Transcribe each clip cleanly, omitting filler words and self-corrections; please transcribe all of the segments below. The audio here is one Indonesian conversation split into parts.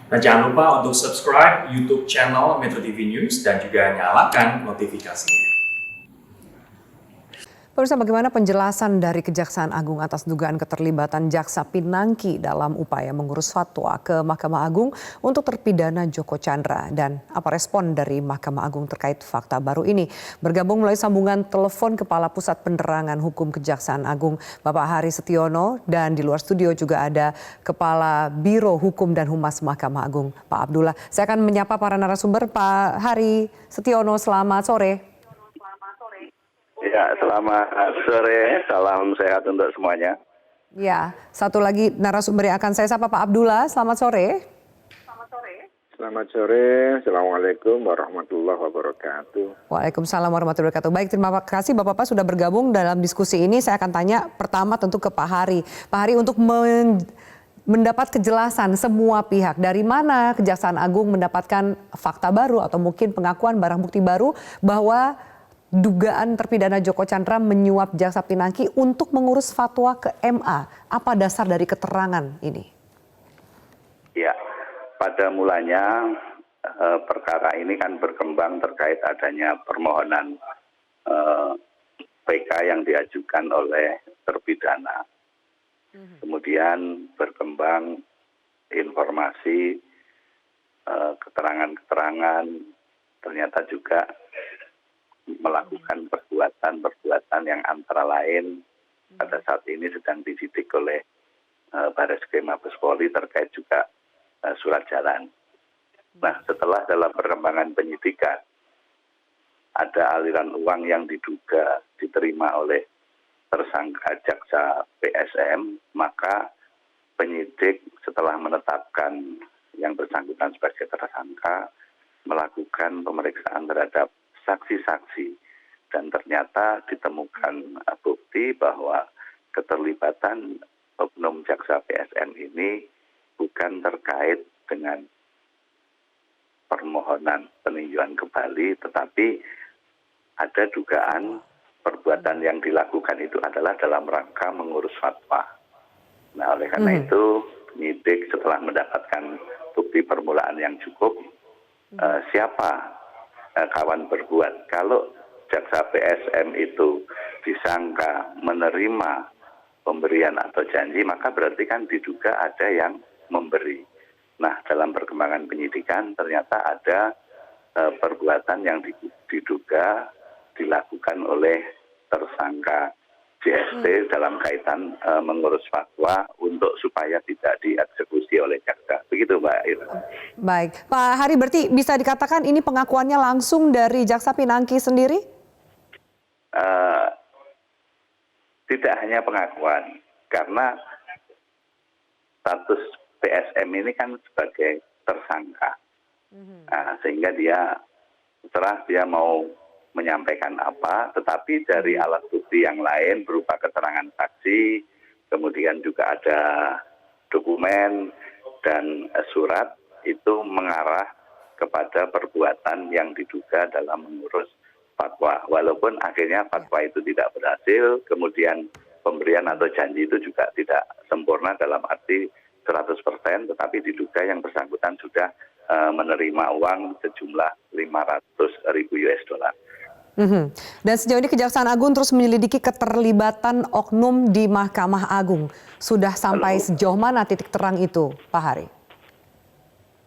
Dan jangan lupa untuk subscribe YouTube channel Metro TV News dan juga nyalakan notifikasinya. Pemirsa, bagaimana penjelasan dari Kejaksaan Agung atas dugaan keterlibatan Jaksa Pinangki dalam upaya mengurus fatwa ke Mahkamah Agung untuk terpidana Joko Chandra, dan apa respon dari Mahkamah Agung terkait fakta baru ini? Bergabung melalui sambungan telepon Kepala Pusat Penerangan Hukum Kejaksaan Agung Bapak Hari Setiono, dan di luar studio juga ada Kepala Biro Hukum dan Humas Mahkamah Agung Pak Abdullah. Saya akan menyapa para narasumber. Pak Hari Setiono, selamat sore. Ya, selamat sore, salam sehat untuk semuanya. Ya, satu lagi narasumber yang akan saya sapa, Pak Abdullah, selamat sore. Selamat sore, Assalamualaikum warahmatullahi wabarakatuh. Waalaikumsalam warahmatullahi wabarakatuh. Baik, terima kasih Bapak-Bapak sudah bergabung dalam diskusi ini. Saya akan tanya pertama tentu ke Pak Hari. Pak Hari, untuk mendapat kejelasan semua pihak, dari mana Kejaksaan Agung mendapatkan fakta baru atau mungkin pengakuan barang bukti baru bahwa dugaan terpidana Joko Chandra menyuap Jaksa Pinangki untuk mengurus fatwa ke MA. Apa dasar dari keterangan ini? Ya, pada mulanya perkara ini kan berkembang terkait adanya permohonan PK yang diajukan oleh terpidana. Kemudian berkembang informasi, keterangan-keterangan, ternyata juga melakukan perbuatan yang antara lain pada saat ini sedang disidik oleh Barreskrim Mabes Polri terkait juga surat jalan. Nah, setelah dalam perkembangan penyidikan ada aliran uang yang diduga diterima oleh tersangka Jaksa PSM, maka penyidik setelah menetapkan yang bersangkutan sebagai tersangka melakukan pemeriksaan terhadap saksi-saksi, dan ternyata ditemukan bukti bahwa keterlibatan oknum Jaksa PSM ini bukan terkait dengan permohonan peninjauan kembali, tetapi ada dugaan perbuatan yang dilakukan itu adalah dalam rangka mengurus fatwa. Nah, oleh karena itu penyidik setelah mendapatkan bukti permulaan yang cukup, siapa kawan berbuat. Kalau Jaksa PSM itu disangka menerima pemberian atau janji, maka berarti kan diduga ada yang memberi. Nah, dalam perkembangan penyidikan ternyata ada perbuatan yang diduga dilakukan oleh tersangka JST dalam kaitan mengurus fatwa untuk supaya tidak dieksekusi oleh jaksa. Begitu, Mbak Ira. Baik, Pak Hari, berarti bisa dikatakan ini pengakuannya langsung dari Jaksa Pinangki sendiri? Tidak hanya pengakuan, karena status PSM ini kan sebagai tersangka. Nah, sehingga dia mau menyampaikan apa, tetapi dari alat bukti yang lain berupa keterangan saksi, kemudian juga ada dokumen dan surat, itu mengarah kepada perbuatan yang diduga dalam mengurus fatwa. Walaupun akhirnya fatwa itu tidak berhasil, kemudian pemberian atau janji itu juga tidak sempurna dalam arti 100%, tetapi diduga yang bersangkutan sudah menerima uang sejumlah 500.000 US dollar. Dan sejauh ini Kejaksaan Agung terus menyelidiki keterlibatan oknum di Mahkamah Agung. Sudah sampai sejauh mana titik terang itu, Pak Hari?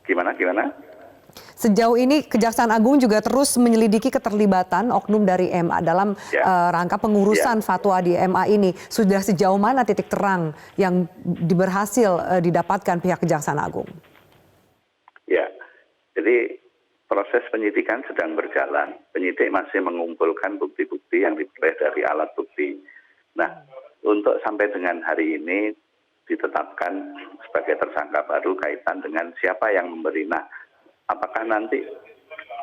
Gimana? Sejauh ini Kejaksaan Agung juga terus menyelidiki keterlibatan oknum dari MA dalam rangka pengurusan fatwa di MA ini. Sudah sejauh mana titik terang yang berhasil didapatkan pihak Kejaksaan Agung? Ya, jadi proses penyidikan sedang berjalan. Penyidik masih mengumpulkan bukti-bukti yang diperoleh dari alat bukti. Nah, untuk sampai dengan hari ini ditetapkan sebagai tersangka baru kaitan dengan siapa yang memberi. Nah, apakah nanti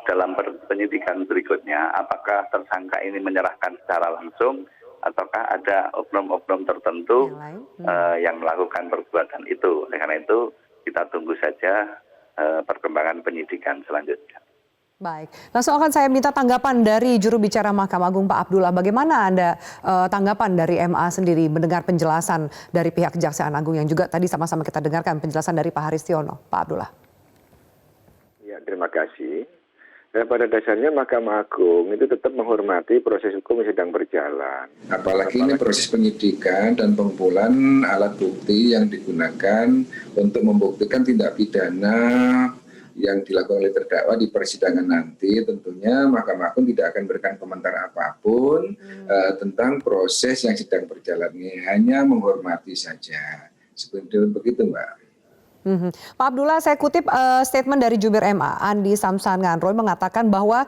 dalam penyidikan berikutnya, apakah tersangka ini menyerahkan secara langsung, ataukah ada oknum-oknum tertentu yang melakukan perbuatan itu. Oleh karena itu, kita tunggu saja perkembangan penyidikan selanjutnya. Baik, langsung akan saya minta tanggapan dari juru bicara Mahkamah Agung Pak Abdullah. Bagaimana Anda tanggapan dari MA sendiri mendengar penjelasan dari pihak Kejaksaan Agung yang juga tadi sama-sama kita dengarkan penjelasan dari Pak Hari Setiono, Pak Abdullah? terima kasih. Pada dasarnya Mahkamah Agung itu tetap menghormati proses hukum yang sedang berjalan. Apalagi ini proses penyidikan dan pengumpulan alat bukti yang digunakan untuk membuktikan tindak pidana yang dilakukan oleh terdakwa di persidangan nanti. Tentunya Mahkamah Agung tidak akan berikan komentar apapun tentang proses yang sedang berjalan ini, hanya menghormati saja. Seperti begitu, Mbak. Pak Abdullah, saya kutip statement dari Jubir MA, Andi Samsan Nganroy, mengatakan bahwa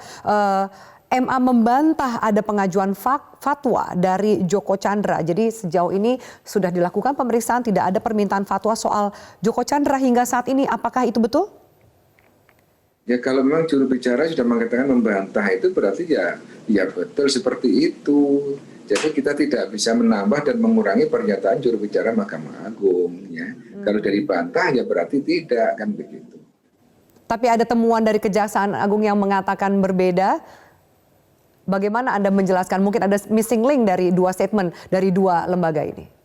MA membantah ada pengajuan fatwa dari Joko Chandra. Jadi sejauh ini sudah dilakukan pemeriksaan, tidak ada permintaan fatwa soal Joko Chandra hingga saat ini. Apakah itu betul? Ya kalau memang juru bicara sudah mengatakan membantah itu berarti ya betul seperti itu. Jadi kita tidak bisa menambah dan mengurangi pernyataan juru bicara Mahkamah Agung. Ya. Kalau dari bantah ya berarti tidak, kan begitu. Tapi ada temuan dari Kejaksaan Agung yang mengatakan berbeda. Bagaimana Anda menjelaskan? Mungkin ada missing link dari dua statement dari dua lembaga ini.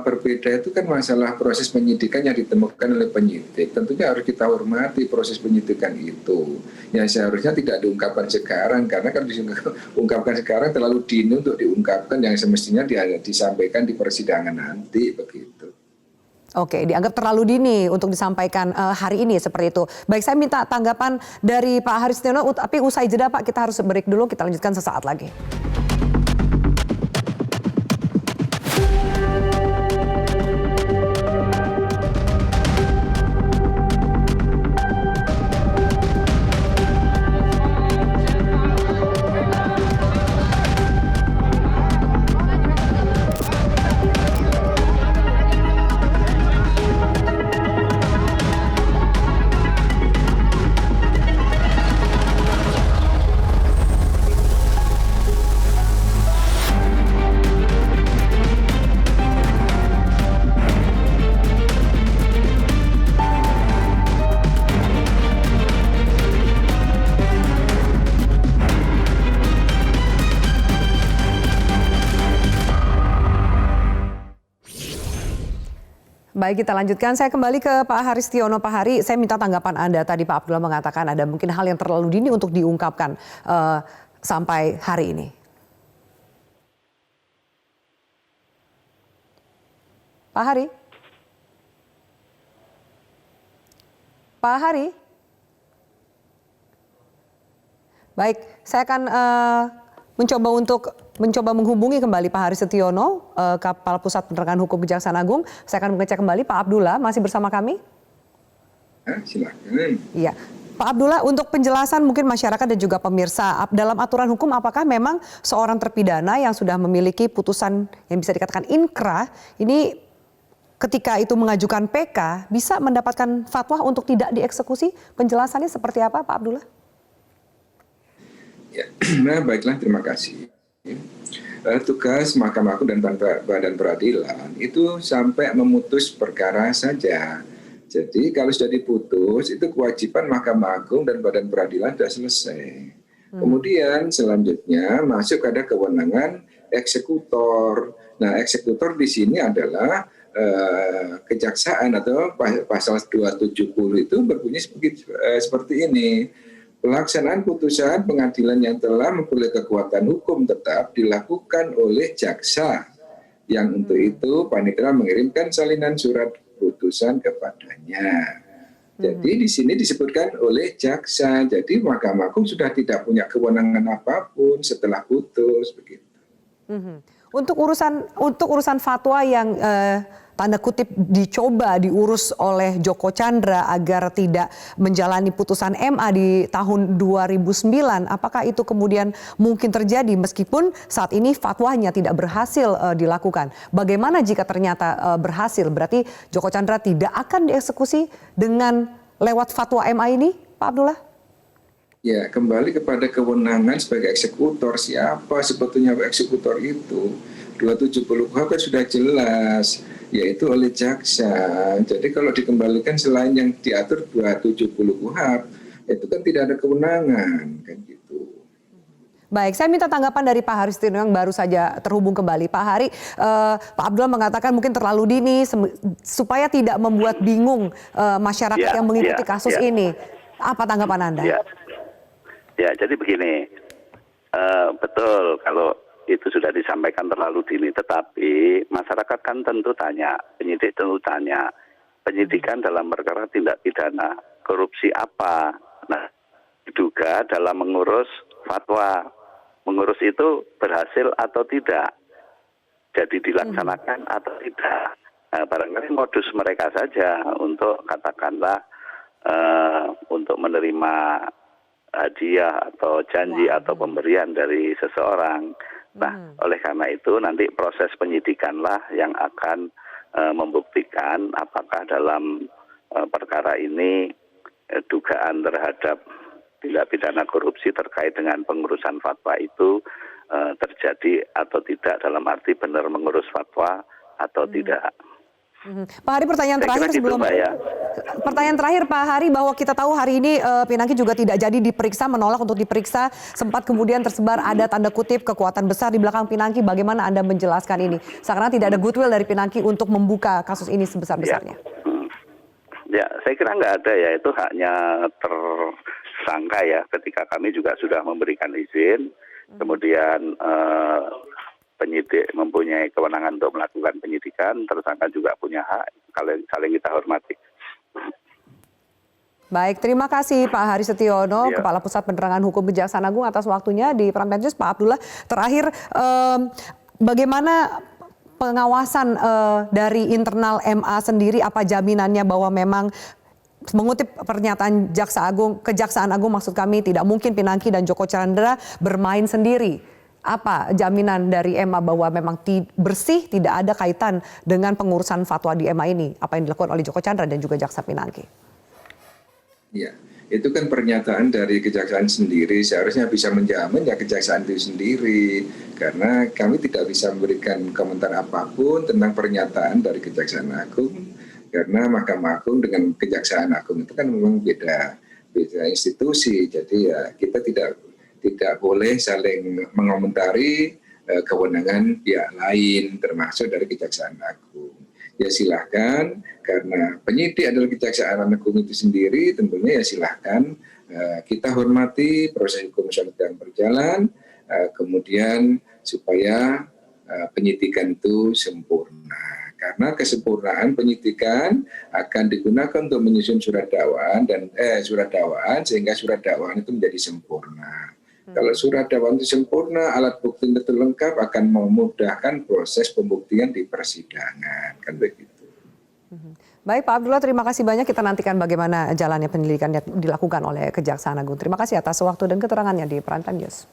Berbeda itu kan masalah proses penyidikan yang ditemukan oleh penyidik. Tentunya harus kita hormati proses penyidikan itu. Yang seharusnya tidak diungkapkan sekarang, karena kan diungkapkan sekarang terlalu dini untuk diungkapkan, yang semestinya disampaikan di persidangan nanti, begitu. Oke, dianggap terlalu dini untuk disampaikan hari ini seperti itu. Baik, saya minta tanggapan dari Pak Haristiono, tapi usai jeda Pak, kita harus break dulu, kita lanjutkan sesaat lagi. Baik, kita lanjutkan. Saya kembali ke Pak Haristiono. Pak Hari, saya minta tanggapan Anda. Tadi Pak Abdullah mengatakan ada mungkin hal yang terlalu dini untuk diungkapkan sampai hari ini. Pak Hari? Pak Hari? Baik, saya akan mencoba menghubungi kembali Pak Haristiono, Kepala Pusat Penerangan Hukum Kejaksaan Agung. Saya akan mengecek kembali. Pak Abdullah masih bersama kami? Silakan. Iya. Pak Abdullah, untuk penjelasan mungkin masyarakat dan juga pemirsa, dalam aturan hukum apakah memang seorang terpidana yang sudah memiliki putusan yang bisa dikatakan inkrah, ini ketika itu mengajukan PK bisa mendapatkan fatwa untuk tidak dieksekusi? Penjelasannya seperti apa Pak Abdullah? Ya, nah baiklah, terima kasih. Tugas Mahkamah Agung dan Badan Peradilan itu sampai memutus perkara saja. Jadi kalau sudah diputus, itu kewajiban Mahkamah Agung dan Badan Peradilan sudah selesai. Kemudian selanjutnya masuk ada kewenangan eksekutor. Nah, eksekutor di sini adalah kejaksaan atau pasal 270 itu berbunyi seperti ini. Pelaksanaan putusan pengadilan yang telah memperoleh kekuatan hukum tetap dilakukan oleh jaksa, yang untuk itu panitia mengirimkan salinan surat putusan kepadanya. Jadi di sini disebutkan oleh jaksa. Jadi Mahkamah Agung sudah tidak punya kewenangan apapun setelah putus, begitu. Untuk urusan fatwa yang tanda kutip dicoba diurus oleh Joko Chandra agar tidak menjalani putusan MA di tahun 2009, apakah itu kemudian mungkin terjadi meskipun saat ini fatwanya tidak berhasil dilakukan? Bagaimana jika ternyata berhasil? Berarti Joko Chandra tidak akan dieksekusi dengan lewat fatwa MA ini, Pak Abdullah? Ya, kembali kepada kewenangan sebagai eksekutor. Siapa sebetulnya eksekutor itu? 270 KUHP sudah jelas, yaitu oleh jaksa. Jadi kalau dikembalikan selain yang diatur 270 KUHP, itu kan tidak ada kewenangan, kan gitu. Baik, saya minta tanggapan dari Pak Hari Setiono yang baru saja terhubung kembali. Pak Hari, Pak Abdullah mengatakan mungkin terlalu dini supaya tidak membuat bingung masyarakat yang mengikuti kasus ini. Apa tanggapan Anda? Ya, jadi begini, betul kalau itu sudah disampaikan terlalu dini, tetapi masyarakat kan tentu tanya, penyidik tentu tanya, penyidikan dalam perkara tindak pidana korupsi apa? Nah, diduga dalam mengurus fatwa. Mengurus itu berhasil atau tidak, jadi dilaksanakan atau tidak. Nah, barangkali modus mereka saja untuk katakanlah untuk menerima hadiah atau janji atau pemberian dari seseorang. Nah, oleh karena itu nanti proses penyidikanlah yang akan membuktikan apakah dalam perkara ini dugaan terhadap tindak pidana korupsi terkait dengan pengurusan fatwa itu terjadi atau tidak, dalam arti benar mengurus fatwa atau tidak. Pak Hari, pertanyaan terakhir sebelum pertanyaan terakhir Pak Hari, bahwa kita tahu hari ini Pinangki juga tidak jadi diperiksa, menolak untuk diperiksa, sempat kemudian tersebar ada tanda kutip kekuatan besar di belakang Pinangki. Bagaimana Anda menjelaskan ini? Karena tidak ada goodwill dari Pinangki untuk membuka kasus ini sebesar-besarnya. Ya, saya kira nggak ada ya, itu haknya tersangka ya. Ketika kami juga sudah memberikan izin, kemudian penyidik mempunyai kewenangan untuk melakukan penyidikan, tersangka juga punya hak, kalau saling kita hormati. Baik, terima kasih Pak Hari Setiono, Kepala Pusat Penerangan Hukum Kejaksaan Agung atas waktunya di Prime Time News. Pak Abdullah, terakhir bagaimana pengawasan dari internal MA sendiri, apa jaminannya bahwa memang mengutip pernyataan Kejaksaan Agung maksud kami, tidak mungkin Pinangki dan Joko Chandra bermain sendiri. Apa jaminan dari MA bahwa memang bersih, tidak ada kaitan dengan pengurusan fatwa di MA ini, apa yang dilakukan oleh Joko Chandra dan juga Jaksa Pinangki? Ya, itu kan pernyataan dari Kejaksaan sendiri, seharusnya bisa menjamin ya Kejaksaan itu sendiri, karena kami tidak bisa memberikan komentar apapun tentang pernyataan dari Kejaksaan Agung, karena Mahkamah Agung dengan Kejaksaan Agung itu kan memang beda institusi, jadi ya kita tidak boleh saling mengomentari kewenangan pihak lain, termasuk dari Kejaksaan Agung. Ya silahkan, karena penyidik adalah Kejaksaan Agung itu sendiri, tentunya ya silahkan kita hormati proses hukum sedang berjalan, kemudian supaya penyidikan itu sempurna. Karena kesempurnaan penyidikan akan digunakan untuk menyusun surat dakwaan sehingga surat dakwaan itu menjadi sempurna. Kalau surat dakwaan itu sempurna, alat bukti itu lengkap, akan memudahkan proses pembuktian di persidangan, kan begitu. Baik Pak Abdullah, terima kasih banyak. Kita nantikan bagaimana jalannya penyelidikan yang dilakukan oleh Kejaksaan Agung. Terima kasih atas waktu dan keterangannya di Prime Time News.